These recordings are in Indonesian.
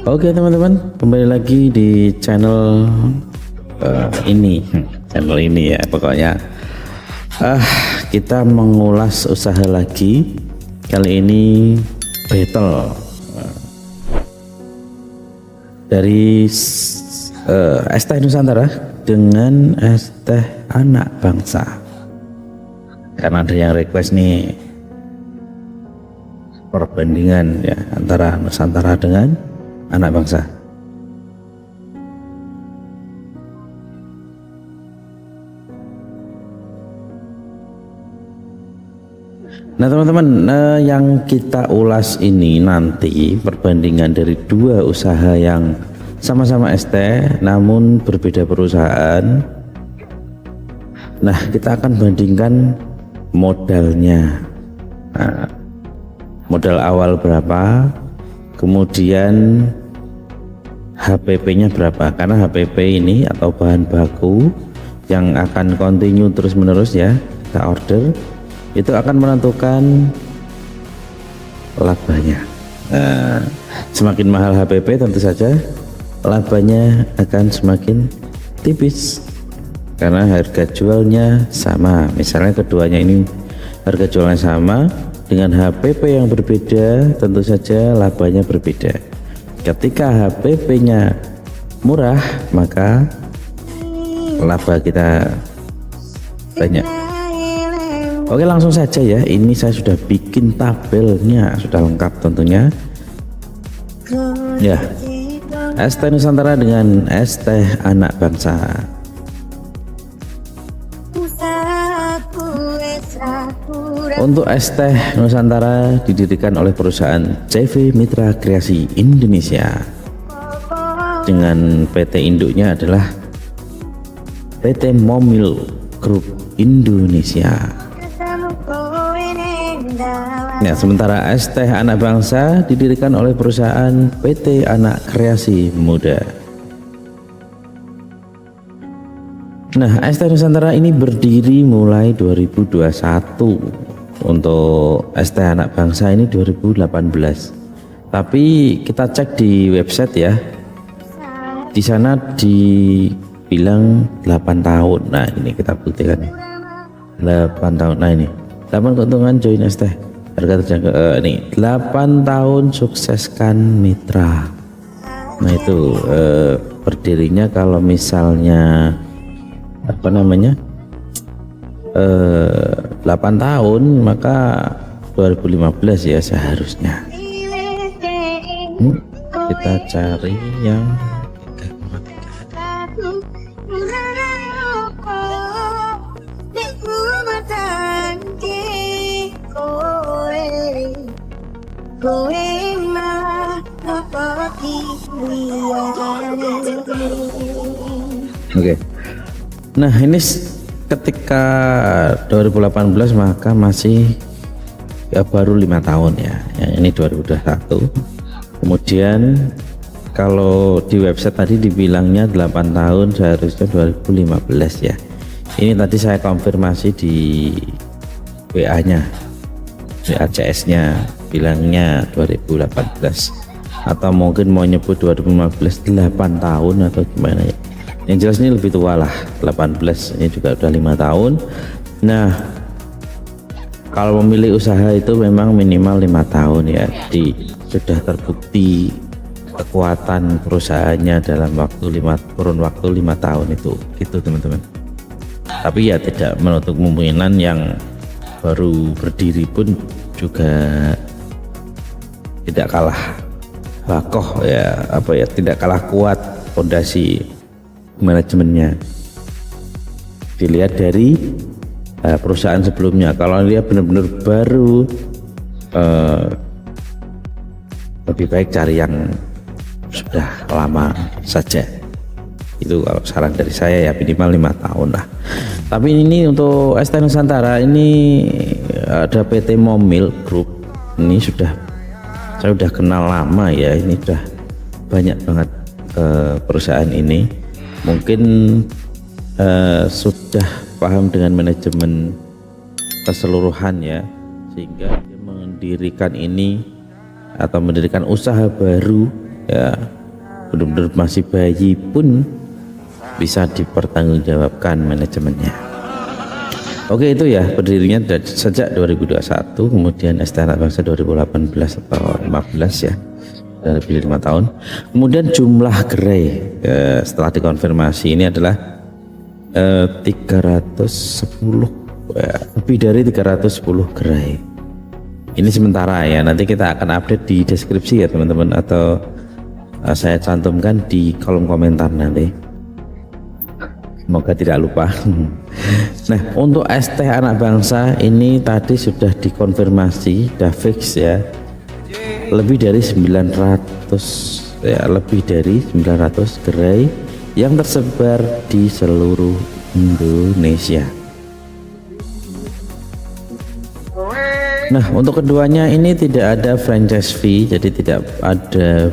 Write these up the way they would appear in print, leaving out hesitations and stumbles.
Oke teman-teman, kembali lagi di channel channel ini ya. Pokoknya kita mengulas usaha lagi. Kali ini battle dari Es Teh Nusantara dengan Es Teh Anak Bangsa. Karena ada yang request nih perbandingan ya antara Nusantara dengan Anak Bangsa. Nah teman-teman, yang kita ulas ini nanti perbandingan dari dua usaha yang sama-sama es teh namun berbeda perusahaan. Nah kita akan bandingkan modalnya. Nah, modal awal berapa, kemudian HPP-nya berapa, karena HPP ini atau bahan baku yang akan continue terus menerus ya, kita order, itu akan menentukan labanya. Nah, semakin mahal HPP tentu saja labanya akan semakin tipis karena harga jualnya sama. Misalnya keduanya ini harga jualnya sama, dengan HPP yang berbeda tentu saja labanya berbeda. Ketika HPP-nya murah maka laba kita banyak. Oke, langsung saja ya, ini saya sudah bikin tabelnya, sudah lengkap tentunya ya. Es Teh Nusantara dengan Es Teh Anak Bangsa. Untuk Es Teh Nusantara didirikan oleh perusahaan CV Mitra Kreasi Indonesia dengan PT induknya adalah PT Momil Group Indonesia. Nah, sementara Es Teh Anak Bangsa didirikan oleh perusahaan PT Anak Kreasi Muda. Nah, Es Teh Nusantara ini berdiri mulai 2021. Untuk Es Teh Anak Bangsa ini 2018. Tapi kita cek di website ya. Di sana dibilang 8 tahun. Nah, ini kita buktikan. 8 tahun. Nah, ini 8 keuntungan join Es Teh. Harga terjangkau ini 8 tahun sukseskan mitra. Nah, itu berdirinya kalau misalnya apa namanya 8 tahun maka 2015 ya seharusnya. Kita cari yang 3. Oke. Nah, ini ketika 2018 maka masih ya baru 5 tahun ya. Yang ini 2021. Kemudian kalau di website tadi dibilangnya 8 tahun, seharusnya 2015 ya. Ini tadi saya konfirmasi di WA-nya, WA-CS-nya bilangnya 2018, atau mungkin mau nyebut 2015 8 tahun atau gimana ya. Yang jelas ini lebih tua lah, 18 ini juga udah 5 tahun. Nah, kalau memilih usaha itu memang minimal 5 tahun ya. Sudah terbukti kekuatan perusahaannya dalam kurun waktu 5 tahun itu, gitu teman-teman. Tapi ya tidak menutup kemungkinan yang baru berdiri pun juga tidak kalah kokoh ya, tidak kalah kuat fondasi manajemennya. Dilihat dari perusahaan sebelumnya. Kalau dia benar-benar baru, lebih baik cari yang sudah lama saja. Itu kalau saran dari saya ya, minimal 5 tahun lah. Tapi ini untuk Es Teh Nusantara ini ada PT Momil Group. Ini saya sudah kenal lama ya, ini sudah banyak banget perusahaan ini. Mungkin sudah paham dengan manajemen keseluruhan ya, sehingga dia mendirikan ini atau mendirikan usaha baru ya, benar-benar masih bayi pun bisa dipertanggungjawabkan manajemennya. Oke, itu ya berdirinya sejak 2021, kemudian ST Anak Bangsa 2018 atau 15 ya, lebih 5 tahun. Kemudian jumlah gerai setelah dikonfirmasi ini adalah 310, lebih dari 310 gerai. Ini sementara ya, nanti kita akan update di deskripsi ya teman-teman, atau saya cantumkan di kolom komentar nanti, semoga tidak lupa. Nah, untuk ST Anak Bangsa ini tadi sudah dikonfirmasi, sudah fix ya, lebih dari 900 ya, lebih dari 900 gerai yang tersebar di seluruh Indonesia. Nah, untuk keduanya ini tidak ada franchise fee, jadi tidak ada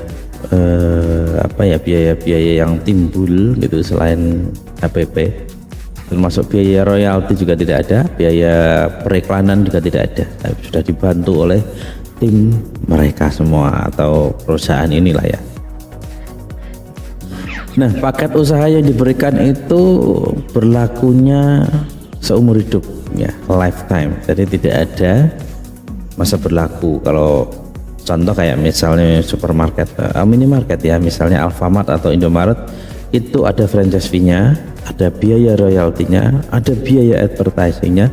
biaya-biaya yang timbul gitu selain HPP, termasuk biaya royalti juga tidak ada, biaya periklanan juga tidak ada. Sudah dibantu oleh tim mereka semua atau perusahaan inilah ya. Nah, paket usaha yang diberikan itu berlakunya seumur hidup ya, lifetime, jadi tidak ada masa berlaku. Kalau contoh kayak misalnya supermarket, minimarket ya, misalnya Alfamart atau Indomaret, itu ada franchise fee-nya, ada biaya royaltinya, ada biaya advertisingnya,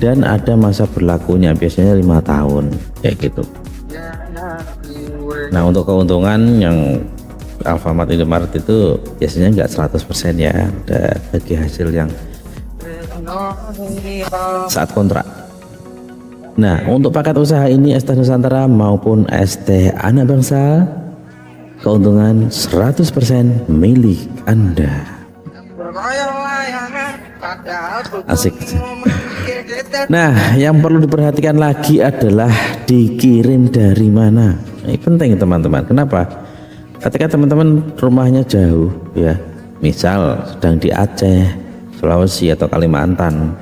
dan ada masa berlakunya, biasanya 5 tahun kayak gitu. Nah, untuk keuntungan yang Alfamart Indomaret itu biasanya enggak 100% ya, ada bagi hasil yang saat kontrak. Nah, untuk paket usaha ini ST Nusantara maupun ST Anak Bangsa, keuntungan 100% milik Anda. Asik. Nah, yang perlu diperhatikan lagi adalah dikirim dari mana. Ini penting teman-teman. Kenapa? Ketika teman-teman rumahnya jauh ya, misal sedang di Aceh, Sulawesi atau Kalimantan,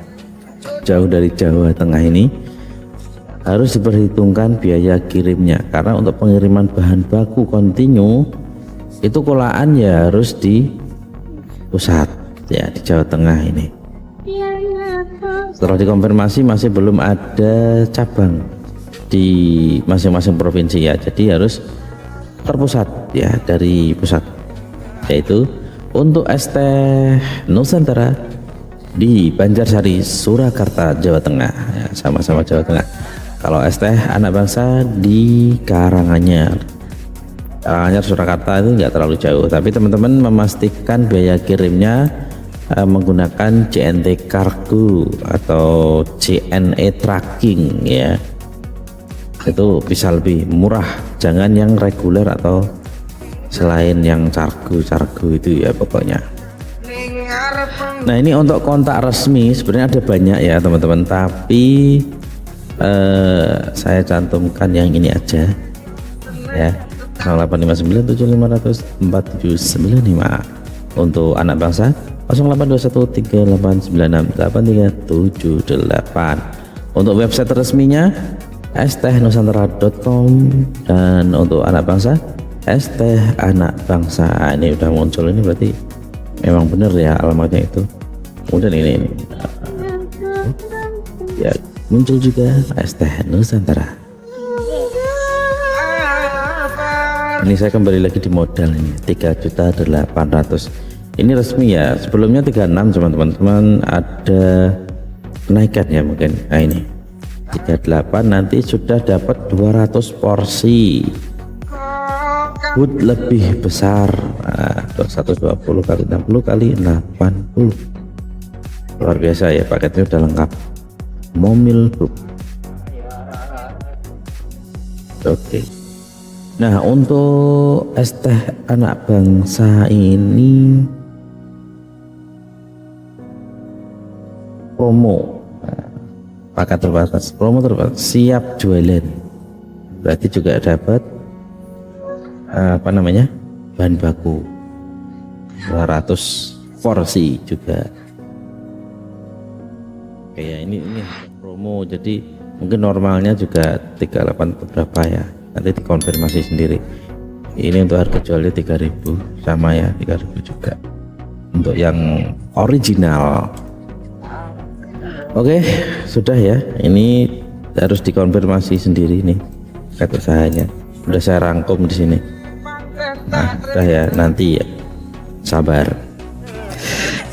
jauh dari Jawa Tengah ini, harus diperhitungkan biaya kirimnya, karena untuk pengiriman bahan baku kontinu itu kolaan ya harus di pusat ya, di Jawa Tengah ini. Setelah dikonfirmasi masih belum ada cabang di masing-masing provinsi ya, jadi harus terpusat ya, dari pusat, yaitu untuk ST Nusantara di Banjarsari, Surakarta, Jawa Tengah ya, sama-sama Jawa Tengah. Kalau ST Anak Bangsa di Karanganyar Surakarta itu nggak terlalu jauh, tapi teman-teman memastikan biaya kirimnya menggunakan JNT Cargo atau JNE Tracking ya, itu bisa lebih murah, jangan yang reguler atau selain yang cargo itu ya pokoknya. Nah, ini untuk kontak resmi sebenarnya ada banyak ya teman-teman, tapi saya cantumkan yang ini aja ya, 085975004795 untuk Anak Bangsa, 082138968378. Untuk website resminya stnusantara.com, dan untuk Anak Bangsa ST Anak Bangsa. Ini udah muncul, ini berarti memang benar ya alamatnya itu. Kemudian ini ya, muncul juga ST Nusantara. Ini saya kembali lagi di modal ini 3.800.000. Ini resmi ya, sebelumnya 36 teman-teman, ada kenaikan ya mungkin. Nah, ini 38, nanti sudah dapat 200 porsi food lebih besar. Nah, 120 kali 60 kali 80, luar biasa ya, paketnya udah lengkap, Momil Group. Oke. Nah, untuk ST Anak Bangsa ini promo, paket terbatas, promo terbatas, siap jualan, berarti juga dapat bahan baku 200 porsi juga. Kayak ini promo, jadi mungkin normalnya juga 38 berapa ya, nanti dikonfirmasi sendiri. Ini untuk harga jualnya 3.000 sama ya, 3.000 juga untuk yang original. Oke, sudah ya, ini harus dikonfirmasi sendiri nih kata usahanya. Udah saya rangkum di sini. Nah, udah ya, nanti ya, sabar.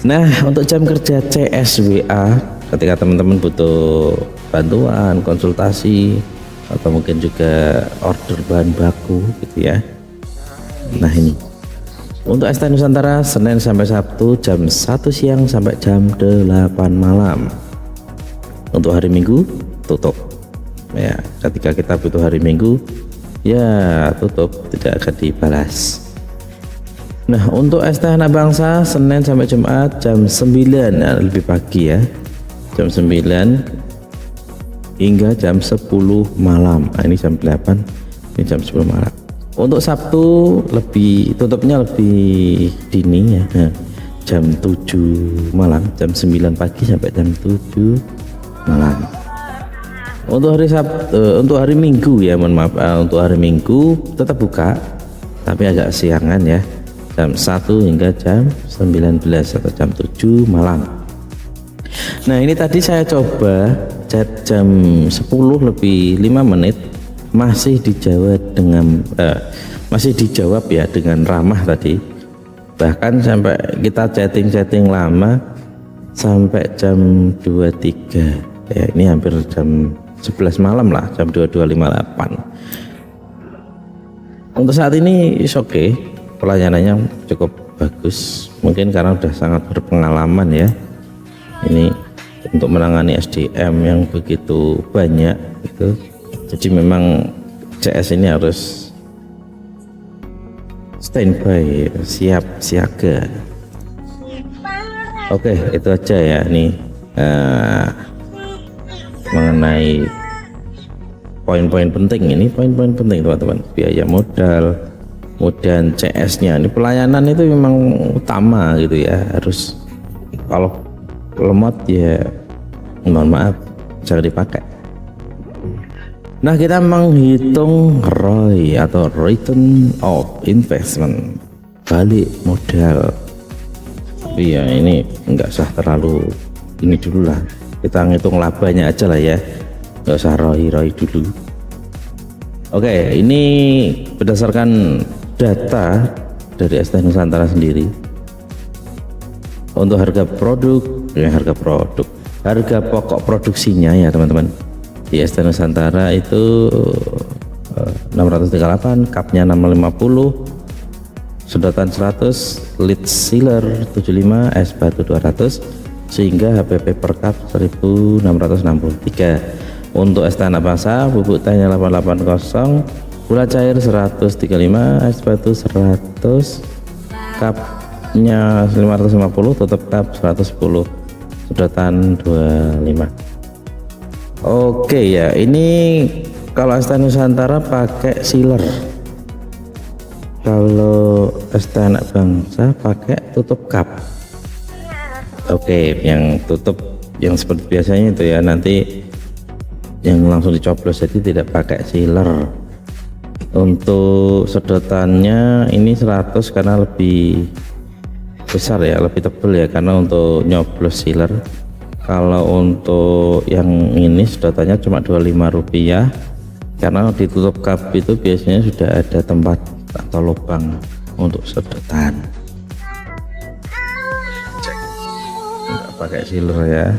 Nah, untuk jam kerja CSWA, ketika teman-teman butuh bantuan, konsultasi, atau mungkin juga order bahan baku gitu ya. Nah, ini untuk ST Nusantara Senin sampai Sabtu jam 1 siang sampai jam 8 malam. Untuk hari Minggu tutup ya, ketika kita butuh hari Minggu ya tutup, tidak akan dibalas. Nah, untuk ST Anak Bangsa Senin sampai Jumat jam 9 ya, lebih pagi ya, jam 9 hingga jam 10 malam. Nah, ini jam 8, ini jam 10 malam. Untuk Sabtu lebih tutupnya lebih dini ya, nah, jam 7 malam, jam 9 pagi sampai jam 7 malam. Untuk hari Sabtu, untuk hari Minggu ya, mohon maaf, untuk hari Minggu tetap buka tapi agak siangan ya, jam 1 hingga jam 19 atau jam 7 malam. Nah, ini tadi saya coba chat jam 10 lebih 5 menit masih dijawab ya dengan ramah tadi. Bahkan sampai kita chatting lama sampai jam 23 ya, ini hampir jam 11 malam lah, jam 22.58. Untuk saat ini is oke, pelayanannya cukup bagus, mungkin karena udah sangat berpengalaman ya ini untuk menangani SDM yang begitu banyak gitu. Jadi memang CS ini harus standby, siap siaga. Oke, itu aja ya nih mengenai poin-poin penting. Ini poin-poin penting teman-teman, biaya modal, kemudian CS-nya. Ini pelayanan itu memang utama gitu ya, harus. Kalau lemot ya mohon maaf, jangan dipakai. Nah, kita menghitung ROI atau return of investment, balik modal. Tapi ya ini enggak usah terlalu ini dulu lah, kita ngitung labanya aja lah ya, nggak usah ROI dulu. Oke, ini berdasarkan data dari ST Nusantara sendiri. Untuk harga pokok produksinya ya teman-teman, di ST Nusantara itu 638, cupnya 650, sedotan 100, lid sealer 75, es batu 200, sehingga HPP per cup 1663. Untuk ST Anak Bangsa, bubuk tehnya 880, gula cair 135, es batu 100, cupnya 550, tutup cup 110, sedotan 25. Oke ya, ini kalau ST Nusantara pakai sealer, kalau ST Anak Bangsa pakai tutup cup. Oke, yang tutup yang seperti biasanya itu ya, nanti yang langsung dicoblos, jadi tidak pakai sealer. Untuk sedotannya ini 100 karena lebih besar ya, lebih tebal ya, karena untuk nyoblos sealer. Kalau untuk yang ini sedotannya cuma Rp25, karena ditutup cup itu biasanya sudah ada tempat atau lubang untuk sedotan. Nggak pakai sealer ya.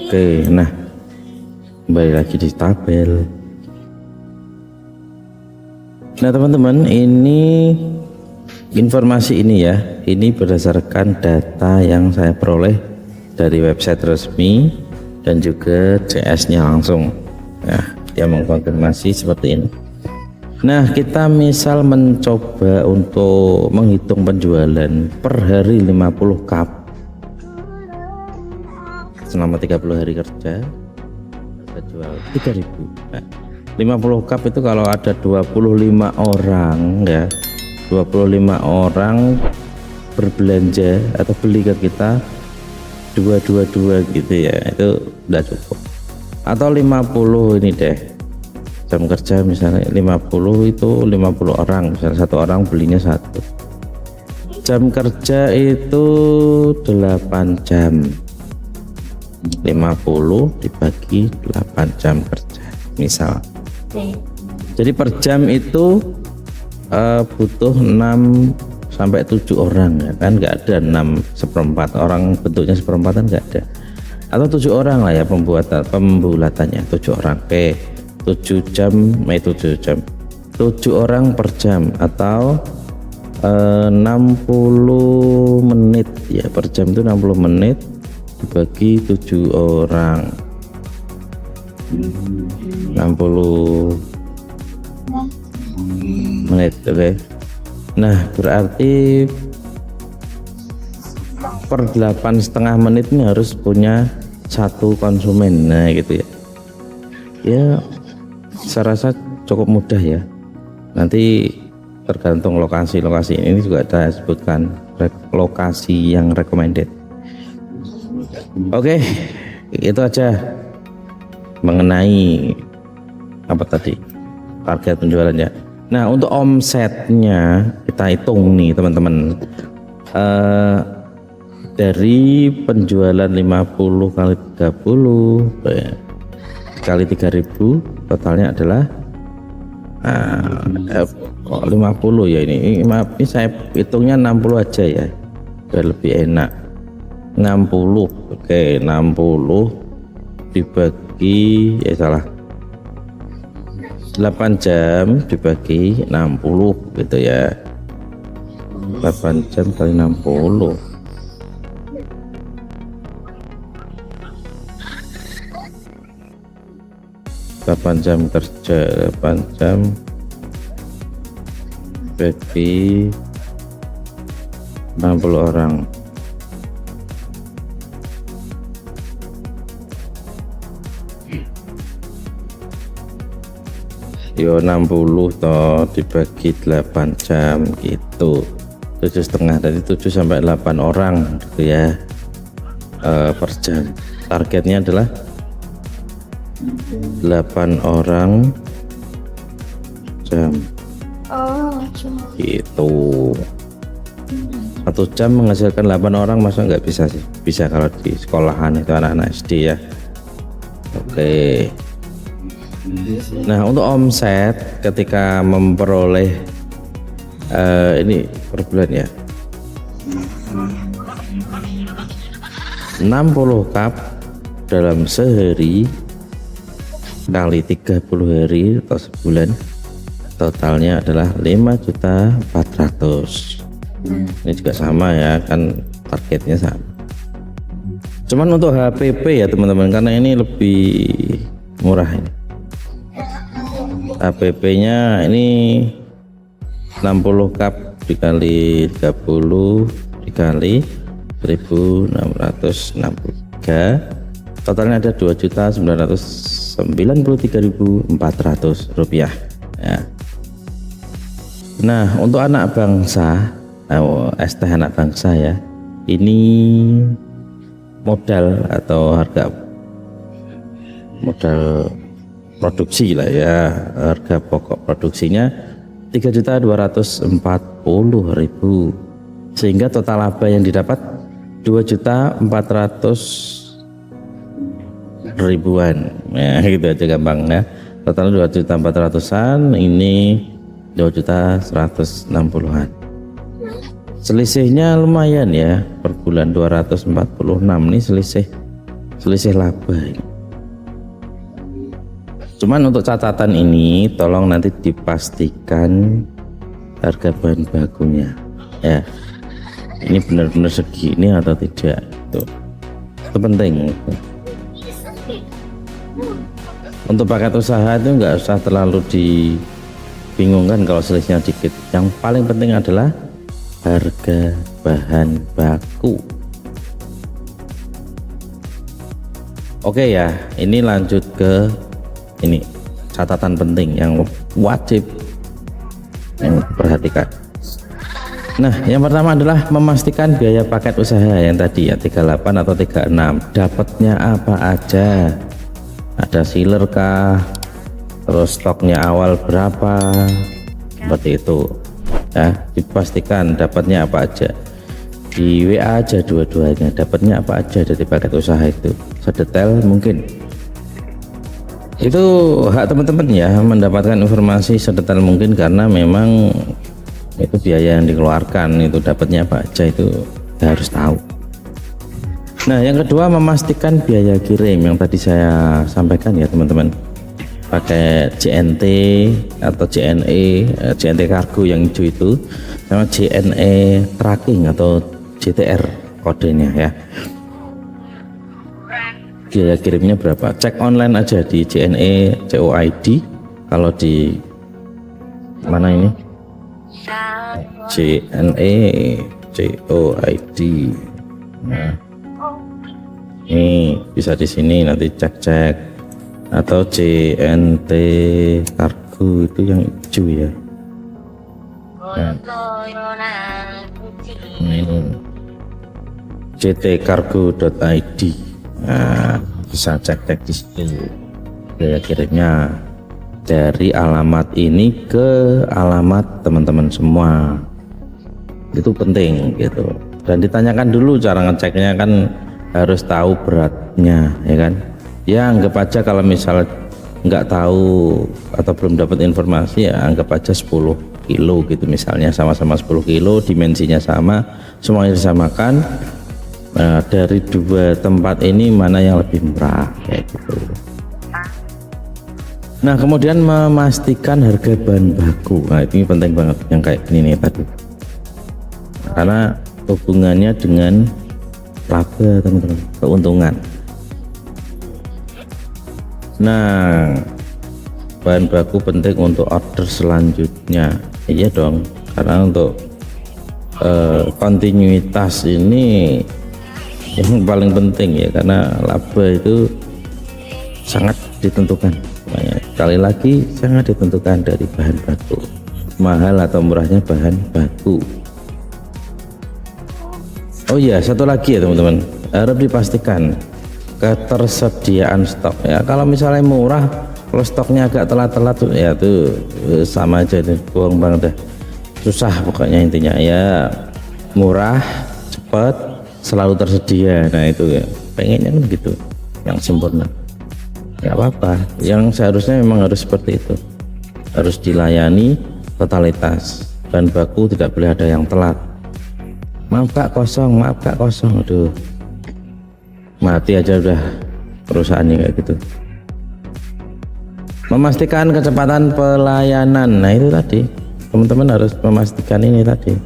Oke, nah kembali lagi di tabel. Nah teman-teman, ini informasi ini ya, ini berdasarkan data yang saya peroleh dari website resmi dan juga CS-nya langsung. Nah, dia mengkonfirmasi seperti ini. Nah, kita misal mencoba untuk menghitung penjualan per hari 50 cup selama 30 hari kerja, kita jual 3.000. Nah, 50 cup itu kalau ada 25 orang ya, 25 orang berbelanja atau beli ke kita 222 gitu ya, itu udah cukup. Atau 50 ini deh, jam kerja misalnya 50 itu 50 orang, misalnya satu orang belinya satu. Jam kerja itu 8 jam, 50 dibagi 8 jam kerja misal. Jadi per jam itu butuh 6 sampai 7 orang ya kan, nggak ada 6 seperempat orang, bentuknya seperempatan nggak ada, atau 7 orang lah ya pembulatannya 7 orang. Oke, 7 jam 7 jam 7 orang per jam, atau 60 menit ya, per jam itu 60 menit dibagi 7 orang, 60 menit. Oke. Nah berarti per 8,5 menit ini harus punya satu konsumen. Nah gitu ya, ya saya rasa cukup mudah ya. Nanti tergantung lokasi ini juga saya sebutkan lokasi yang recommended. Oke, itu aja mengenai apa tadi, target penjualannya. Nah untuk omsetnya kita hitung nih teman-teman, dari penjualan 50 kali 30 kali 3.000 totalnya adalah 50 ya. Ini saya hitungnya 60 aja ya biar lebih enak. 60, oke, 60 dibagi 8 jam dibagi 60 gitu ya, 8 jam kali 60, jam kerja, 8 jam bagi 60 orang, yo 60 toh dibagi 8 jam gitu, 7,5, dari 7 sampai 8 orang gitu ya per jam. Targetnya adalah 8 orang jam gitu. 1 jam menghasilkan 8 orang, masa nggak bisa sih? Bisa kalau di sekolahan itu anak-anak SD ya. Oke. Nah untuk omset ketika memperoleh ini per bulan ya, 60 cup dalam sehari kali 30 hari atau sebulan, totalnya adalah 5.400.000. Ini juga sama ya kan, targetnya sama. Cuman untuk HPP ya teman-teman, karena ini lebih murah ini. HPP nya ini 60 cup dikali 30 dikali 1.663, totalnya ada 2.993.400 rupiah ya. Nah untuk anak bangsa, ST anak bangsa ya, ini modal atau harga modal produksi lah ya, harga pokok produksinya 3.240.000, sehingga total laba yang didapat 2.400.000-an ya, gitu aja gampang ya. Total 2.400.000-an, ini 2.160.000-an. Selisihnya lumayan ya, per bulan 246 nih selisih laba ini. Cuman untuk catatan ini tolong nanti dipastikan harga bahan bakunya ya, ini benar-benar segini atau tidak, itu penting. Untuk paket usaha itu nggak usah terlalu dibingungkan kalau selisihnya dikit, yang paling penting adalah harga bahan baku. Oke ya, ini lanjut ke ini catatan penting yang wajib yang perhatikan. Nah, yang pertama adalah memastikan biaya paket usaha yang tadi ya 38 atau 36. Dapatnya apa aja? Ada sealer kah? Terus stoknya awal berapa? Seperti itu. Ya, dipastikan dapatnya apa aja. Di WA aja dua-duanya, dapatnya apa aja dari paket usaha itu. Sedetail mungkin. Itu hak teman-teman ya, mendapatkan informasi sedetail mungkin karena memang itu biaya yang dikeluarkan, itu dapatnya apa aja itu harus tahu. Nah, yang kedua memastikan biaya kirim yang tadi saya sampaikan ya teman-teman, pakai JNT atau JNE kargo yang hijau itu sama JNE tracking atau JTR kodenya ya. Biaya kirimnya berapa? Cek online aja di JNE COID. Kalau di mana ini? JNE COID. Nah, ini bisa di sini nanti cek-cek, atau JNT kargo itu yang hijau ya. Nah, ini jtcargo.id. Nah, bisa cek-cek di situ biaya kirimnya dari alamat ini ke alamat teman-teman semua. Itu penting gitu, dan ditanyakan dulu cara ngeceknya, kan harus tahu beratnya ya kan. Ya anggap aja kalau misal nggak tahu atau belum dapat informasi ya anggap aja 10 kilo gitu misalnya, sama-sama 10 kilo, dimensinya sama, semuanya disamakan. Nah, dari dua tempat ini mana yang lebih murah kayak gitu. Nah, kemudian memastikan harga bahan baku. Nah, ini penting banget yang kayak gini nih tadi, karena hubungannya dengan laba teman-teman, keuntungan. Nah, bahan baku penting untuk order selanjutnya. Iya dong, karena untuk kontinuitas ini yang paling penting ya, karena laba itu sangat ditentukan. Sekali lagi sangat ditentukan dari bahan baku, mahal atau murahnya bahan baku. Oh iya, satu lagi ya teman-teman, harus dipastikan ketersediaan stok ya. Kalau misalnya murah, kalau stoknya agak telat-telat ya tuh sama aja, itu bohong banget dah, susah pokoknya. Intinya ya murah, cepat, selalu tersedia. Nah itu ya pengennya kan gitu, yang sempurna. Nggak apa-apa, yang seharusnya memang harus seperti itu, harus dilayani totalitas. Bahan baku tidak boleh ada yang telat. Maaf kak kosong, maaf kak kosong, aduh mati aja udah perusahaannya kayak gitu. Memastikan kecepatan pelayanan. Nah itu tadi teman-teman harus memastikan ini tadi,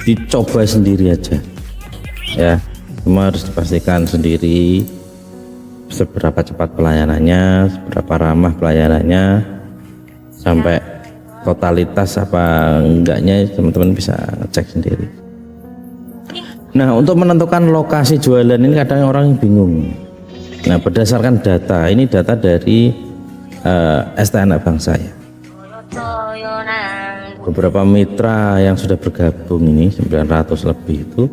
dicoba sendiri aja ya, semua harus dipastikan sendiri seberapa cepat pelayanannya, seberapa ramah pelayanannya, sampai totalitas apa enggaknya teman-teman bisa cek sendiri. Nah, untuk menentukan lokasi jualan ini kadang orang bingung. Nah, berdasarkan data, ini data dari ST Anak Bangsa ya. Beberapa mitra yang sudah bergabung ini 900 lebih itu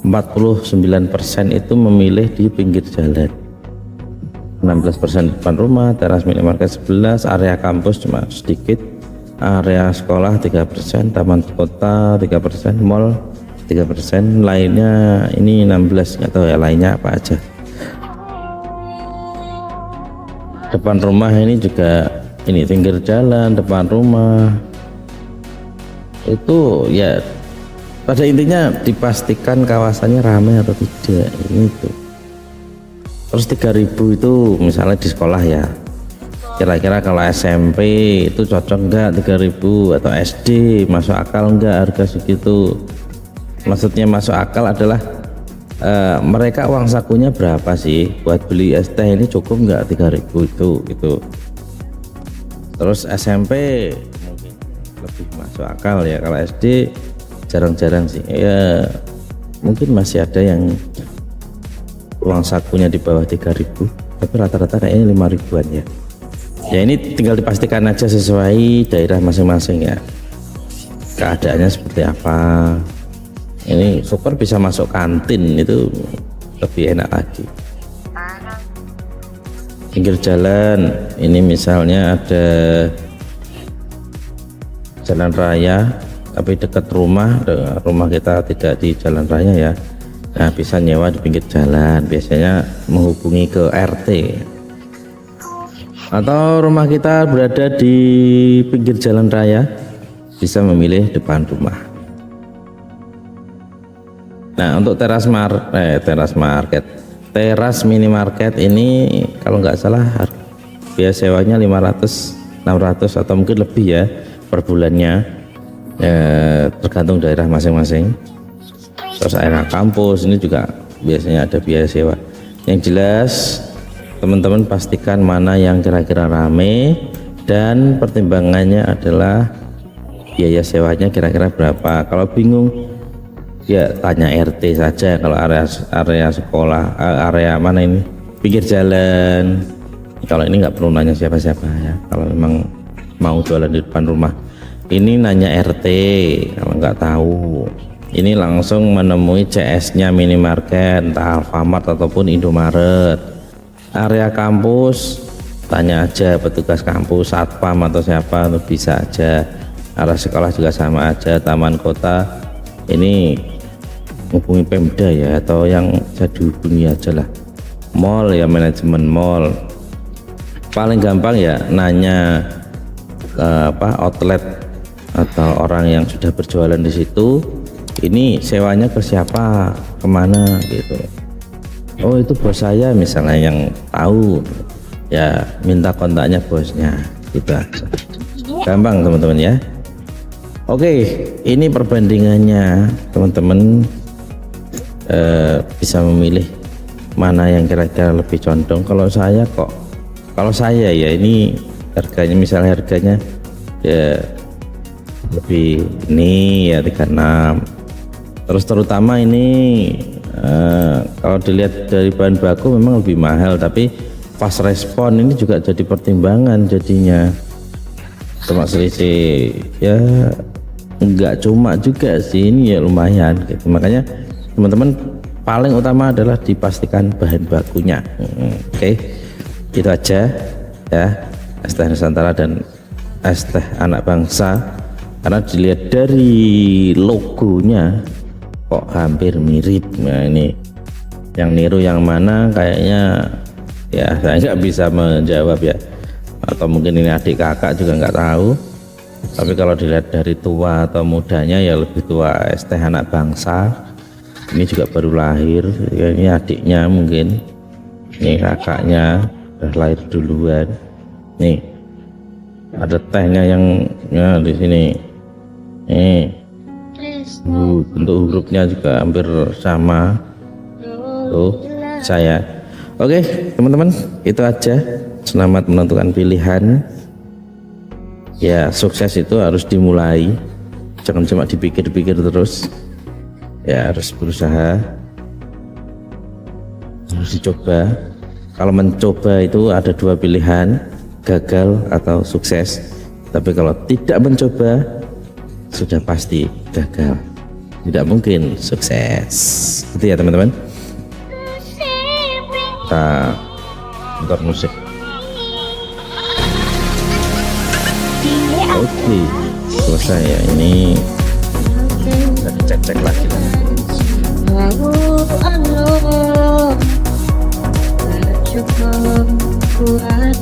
49% itu memilih di pinggir jalan, 16% depan rumah, teras minimarket 11, area kampus cuma sedikit, area sekolah 3%, taman kota 3%, mall 3%, lainnya ini 16, nggak tahu ya lainnya apa aja. Depan rumah ini juga, ini pinggir jalan, depan rumah itu ya pada intinya dipastikan kawasannya ramai atau tidak, ini tuh. Terus 3.000 itu misalnya di sekolah ya, kira-kira kalau SMP itu cocok enggak 3.000, atau SD masuk akal enggak harga segitu. Maksudnya masuk akal adalah mereka uang sakunya berapa sih buat beli es teh ini, cukup enggak 3.000 itu. Terus SMP mungkin lebih masuk akal ya, kalau SD jarang-jarang sih ya, mungkin masih ada yang uang sakunya di bawah 3.000, tapi rata-rata kayaknya 5.000-an ya. Ya ini tinggal dipastikan aja sesuai daerah masing-masing ya. keadaannya seperti apa. Ini super bisa masuk kantin, itu lebih enak lagi. Pinggir jalan ini misalnya ada jalan raya tapi dekat rumah kita tidak di jalan raya ya, nah bisa nyewa di pinggir jalan, biasanya menghubungi ke RT. Atau rumah kita berada di pinggir jalan raya, bisa memilih depan rumah. Nah untuk teras minimarket ini kalau nggak salah biaya sewanya 500 600 atau mungkin lebih ya per bulannya, tergantung daerah masing-masing. Terus area kampus ini juga biasanya ada biaya sewa. Yang jelas teman-teman pastikan mana yang kira-kira rame, dan pertimbangannya adalah biaya sewanya kira-kira berapa. Kalau bingung ya tanya RT saja. Kalau area sekolah, area mana ini pinggir jalan, kalau ini nggak perlu nanya siapa-siapa ya. Kalau memang mau jualan di depan rumah, ini nanya RT. Kalau nggak tahu, ini langsung menemui CS-nya minimarket, entah Alfamart ataupun Indomaret. Area kampus tanya aja petugas kampus, satpam atau siapa, bisa aja. Area sekolah juga sama aja. Taman kota ini hubungi Pemda ya, atau yang saya dihubungi aja lah. Mall ya, manajemen mall. Paling gampang ya nanya outlet atau orang yang sudah berjualan di situ, ini sewanya ke siapa, kemana gitu. Oh itu bos saya misalnya yang tahu, ya minta kontaknya bosnya gitu aja. Gampang teman-teman ya. Oke, ini perbandingannya teman-teman, bisa memilih mana yang kira-kira lebih condong. Kalau saya ya ini harganya, misalnya harganya ya lebih ini ya 36. Terus terutama ini kalau dilihat dari bahan baku memang lebih mahal, tapi fast respon ini juga jadi pertimbangan jadinya. Cuma selisih ya enggak cuma juga sih, ini ya lumayan gitu. Makanya teman-teman paling utama adalah dipastikan bahan bakunya. Oke, gitu aja ya, es teh Nusantara dan es teh anak bangsa. Karena dilihat dari logonya kok hampir mirip. Nah ini yang niru yang mana kayaknya ya saya nggak bisa menjawab ya, atau mungkin ini adik kakak juga nggak tahu. Tapi kalau dilihat dari tua atau mudanya ya lebih tua es teh anak bangsa. Ini juga baru lahir ya, ini adiknya mungkin, ini kakaknya udah lahir duluan. Nih ada tehnya yang ya, di sini. Nih bentuk hurufnya juga hampir sama tuh saya. Oke teman-teman, itu aja. Selamat menentukan pilihan ya. Sukses itu harus dimulai, jangan cuma dipikir-pikir terus ya, harus berusaha, harus dicoba. Kalau mencoba itu ada dua pilihan, gagal atau sukses. Tapi kalau tidak mencoba sudah pasti gagal, tidak mungkin sukses. Gitu ya teman-teman. Kita putar musik. Oke, selesai ya. Ini kita dicek-cek lagi lah. Cukup kuat